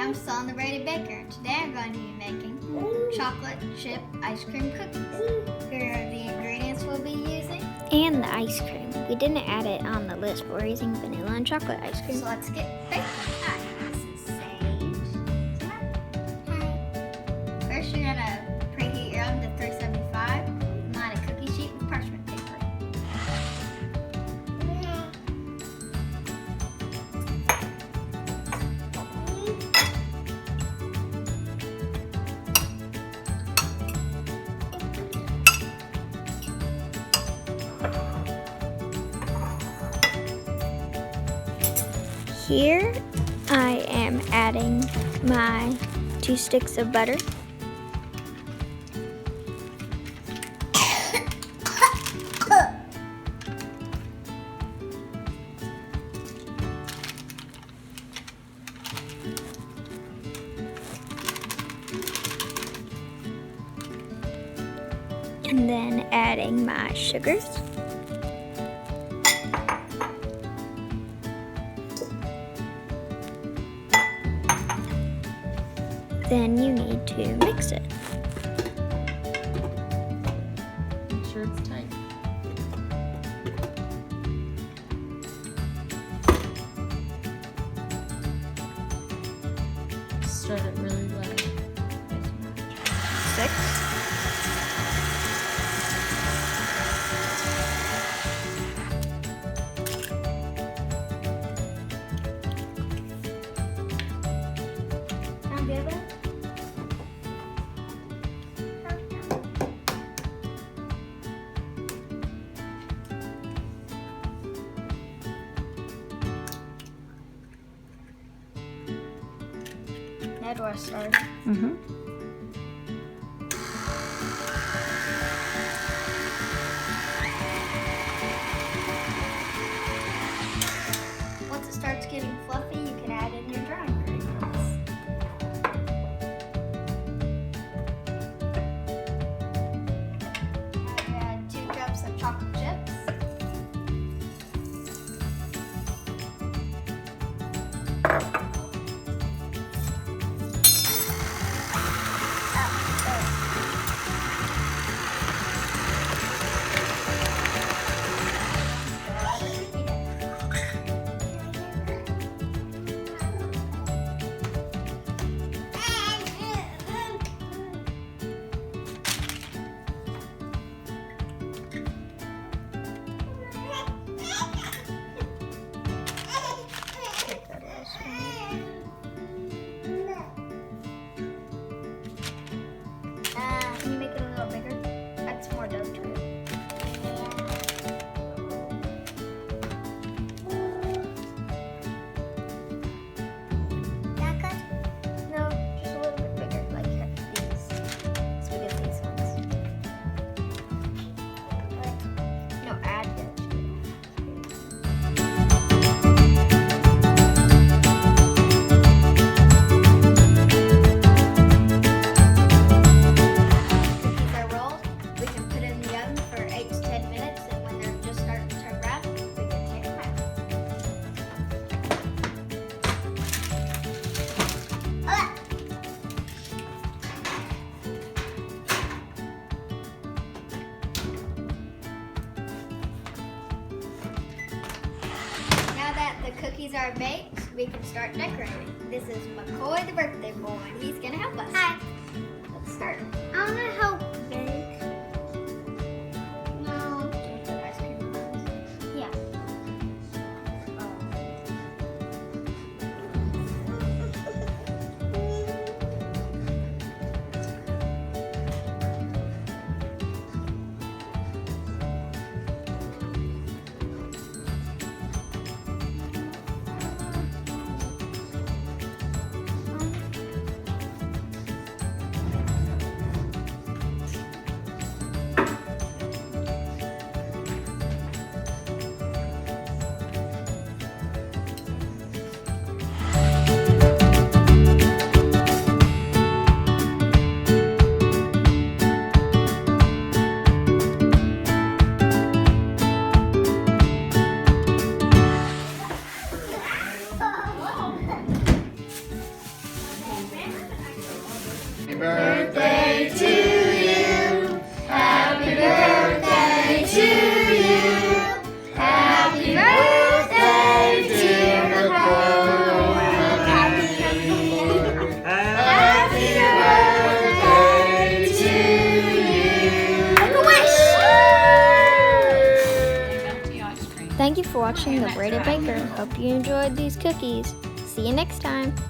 I'm still on the Braided Baker. Today I'm going to be making chocolate chip ice cream cookies. Here are the ingredients we'll be using. And the ice cream. We didn't add it on the list, but we're using vanilla and chocolate ice cream. So let's get baking. Hi, this is Sage. Hi. First you're gonna preheat your oven to 375. Line a cookie sheet with parchment paper. Here I am adding my 2 sticks of butter. And then adding my sugars. Then you need to mix it. Make sure it's tight. Start it really low. 6. Now the other. Now do I start? Mm-hmm. Once it starts getting fluffy, you can add in your dry ingredients. Now add 2 cups of chocolate chips. Can you make it a little bigger? Add some more dough to it. That good? No, just a little bit bigger, like these. As big as these ones. No, add it to it. Cookies are rolled. We can put in the oven for 8 to 10 minutes, and when they're just starting to turn brown, we can take them out. Now that the cookies are baked, we can start decorating. This is McCoy, the birthday boy, and he's gonna help us. Hi. Let's start. I wanna help bake. No. Just put ice cream on it. Yeah. birthday to you. Happy birthday to you. Happy birthday, dear Nicole. Happy birthday to you. Make a wish. Thank you for watching The Braided Baker. Hope you enjoyed these cookies. See you next time.